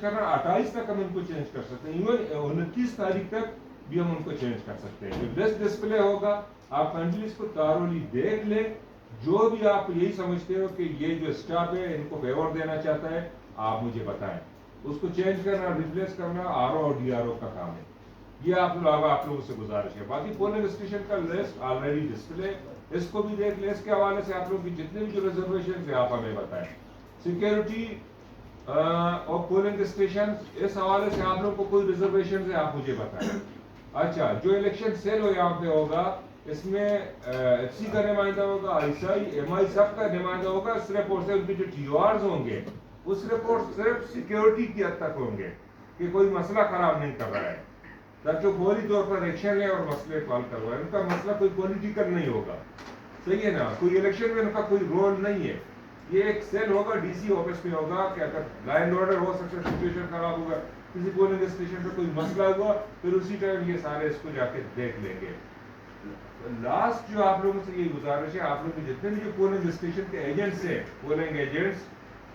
करना, 28 तक हम उनको चेंज कर सकते हैं, इवन 29 तारीख तक भी हम उनको चेंज कर सकते हैं। जो लिस्ट डिस्प्ले होगा आप कंटिन्यू इसको thoroughly देख ले, जो भी आप यही समझते हो कि ये जो स्टाफ है इनको फेवर देना चाहता है आप मुझे बताएं, उसको चेंज करना रिप्लेस करना आरओ और डीआरओ का काम है। ये आप लोगों से गुजारिश है। बाकी पोलिंग स्टेशन का लिस्ट ऑलरेडी डिस्प्ले, इसको भी देख ले। इसके हवाले से आप लोग की जितने भी जो रिजर्वेशन है आप हमें बताएं। सिक्योरिटी और पोलिंग स्टेशन, इस हवाले से आप लोग को कोई रिजर्वेशन है आप मुझे बताएं। अच्छा, जो इलेक्शन सेल हो यहाँ पे होगा, इसमें एफसी का नुमाइंदा होगा, आईएसआई एमआई सब का नुमाइंदा होगा। इस रिपोर्ट से उनके जो टीआरस होंगे उस रिपोर्ट सिर्फ सिक्योरिटी की हद तक होंगे कि कोई मसला खराब नहीं कर रहा है, ताकि फौरी तौर पर एक्शन ले और मसले हल करवाए। उनका मसला कोई पॉलिटिकल नहीं होगा, सही है ना, कोई इलेक्शन में उनका कोई रोल नहीं है। ये एक सेल होगा डीसी ऑफिस में होगा कि अगर लाइन ऑर्डर हो सकता है, सिचुएशन खराब होगा, किसी पोलिंग स्टेशन पे कोई मसला हुआ, फिर उसी टाइम ये सारे इसको जाके देख लेंगे। लास्ट जो आप लोगों से ये गुजारिश है, आप लोग जितने भी जो पोलिंग स्टेशन के एजेंट्स हैं, पोलिंग एजेंट्स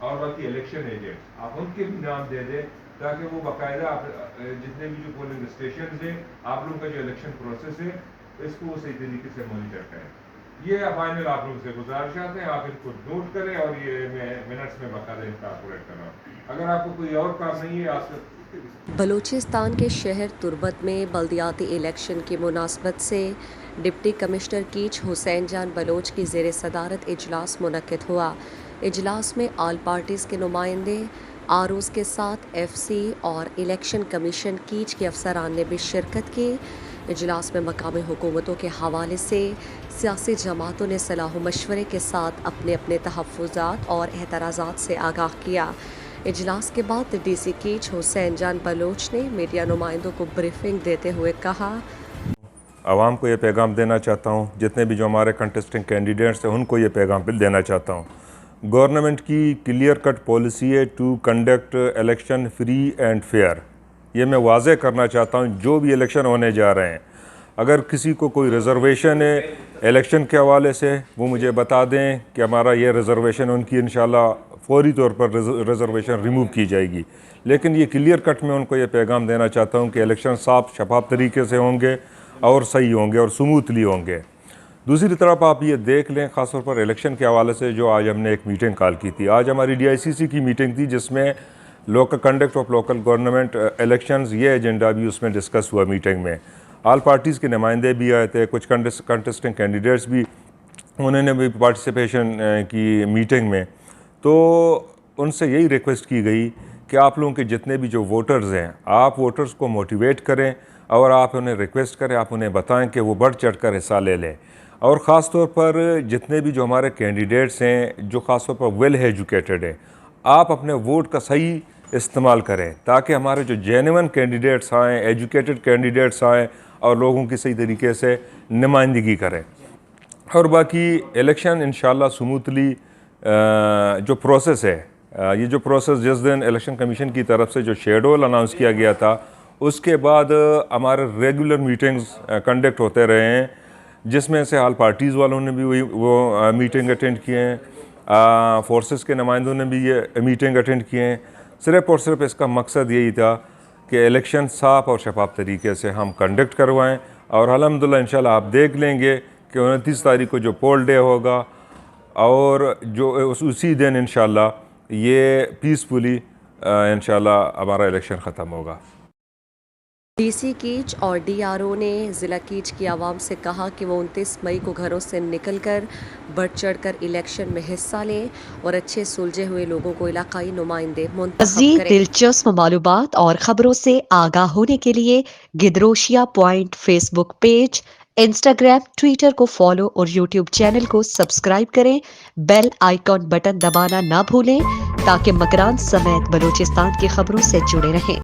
और बाकी इलेक्शन एजेंट्स, आप उनके भी नाम दे दें, ताकि वो बाकायदा जितने भी जो पोलिंग स्टेशन हैं आप लोगों का जो इलेक्शन प्रोसेस है इसको वो सही तरीके से मॉनिटर करें। ये फाइनल आप लोगों से गुजारिशात हैं, आप इनको नोट करें और ये मैं मिनट्स में बाकायदा इनकॉर्पोरेट कर रहा हूँ। अगर आपको कोई और काम नहीं है आप बलूचिस्तान के शहर तुर्बत में बल्दियाती इलेक्शन की मुनासबत से डिप्टी कमिश्नर कीच हुसैन जान बलोच की ज़ेर सदारत इजलास मुनक्किद हुआ। इजलास में ऑल पार्टीज़ के नुमाइंदे, आरूस के साथ एफसी और इलेक्शन कमीशन कीच के अफसरान ने भी शिरकत की। इजलास में मकामी हुकूमतों के हवाले से सियासी जमातों ने सलाह मशवरे के साथ अपने अपने तहफ़्फ़ुज़ात और एतराज़ात से आगाह किया। इजलास के बाद डीसी कीच हुसैन जान बलोच ने मीडिया नुमाइंदों को ब्रीफिंग देते हुए कहा, आवाम को ये पैगाम देना चाहता हूँ, जितने भी जो हमारे कंटेस्टिंग कैंडिडेट्स हैं उनको ये पैगाम भी देना चाहता हूँ। गवर्नमेंट की क्लियर कट पॉलिसी है to conduct election free and fair. ये मैं वाज़े करना चाहता हूँ, जो भी इलेक्शन होने जा रहे हैं, अगर किसी को कोई रिज़र्वेशन है इलेक्शन के हवाले से वो मुझे बता दें कि हमारा ये रिज़र्वेशन, उनकी इंशाल्लाह फौरी तौर पर रिज़र्वेशन रिमूव की जाएगी। लेकिन ये क्लियर कट में उनको ये पैगाम देना चाहता हूँ कि इलेक्शन साफ शफाफ तरीके से होंगे और सही होंगे और स्मूथली होंगे। दूसरी तरफ आप ये देख लें, ख़ास तौर पर इलेक्शन के हवाले से जो आज हमने एक मीटिंग कॉल की थी, आज हमारी DICC की मीटिंग थी जिसमें local conduct of local government elections, ये एजेंडा भी उसमें डिस्कस हुआ मीटिंग में। ऑल पार्टीज़ के नुमाइंदे भी आए थे, कुछ कंटेस्टिंग कैंडिडेट्स भी, उन्होंने भी पार्टिसिपेशन की मीटिंग में। तो उनसे यही रिक्वेस्ट की गई कि आप लोगों के जितने भी जो वोटर्स हैं, आप वोटर्स को मोटिवेट करें और आप उन्हें रिक्वेस्ट करें, आप उन्हें बताएं कि वो बढ़ चढ़ कर हिस्सा ले लें। और ख़ास तौर पर जितने भी जो हमारे कैंडिडेट्स हैं जो ख़ास तौर पर वेल एजुकेटेड हैं, आप अपने वोट का सही इस्तेमाल करें ताकि हमारे जो जेन्युइन कैंडिडेट्स आएँ, एजुकेटेड कैंडिडेट्स आएँ और लोगों की सही तरीके से नुमाइंदगी करें। और बाकी इलेक्शन इंशाल्लाह स्मूथली जो प्रोसेस है, ये जो प्रोसेस जिस दिन इलेक्शन कमीशन की तरफ से जो शेड्यूल अनाउंस किया गया था उसके बाद हमारे रेगुलर मीटिंग्स कंडक्ट होते रहे हैं, जिसमें से ऑल पार्टीज़ वालों ने भी वो मीटिंग अटेंड किए हैं, फोर्सेस के नुमाइंदों ने भी ये मीटिंग अटेंड किए हैं। सिर्फ़ और सिर्फ इसका मकसद यही था कि इलेक्शन साफ़ और शफाफ तरीके से हम कंडक्ट करवाएं। और अल्हम्दुलिल्लाह इंशाल्लाह आप देख लेंगे कि 29 तारीख को जो पोल डे होगा और जो उसी दिन इंशाल्लाह ये पीसफुली इंशाल्लाह हमारा इलेक्शन ख़त्म होगा। डीसी कीच और DRO ने ज़िला कीच की आवाम से कहा कि वो 29 मई को घरों से निकलकर बढ़ चढ़कर इलेक्शन में हिस्सा लें और अच्छे सुलझे हुए लोगों को इलाकाई नुमाइंदे मुंतखब करें। दिलचस्प मालूमात और खबरों से आगाह होने के लिए Gedrosia point Facebook page, Instagram, Twitter को फॉलो और यूट्यूब चैनल को सब्सक्राइब करें। बेल आइकॉन बटन दबाना ना भूलें ताकि मकरान समेत बलूचिस्तान की खबरों से जुड़े रहें।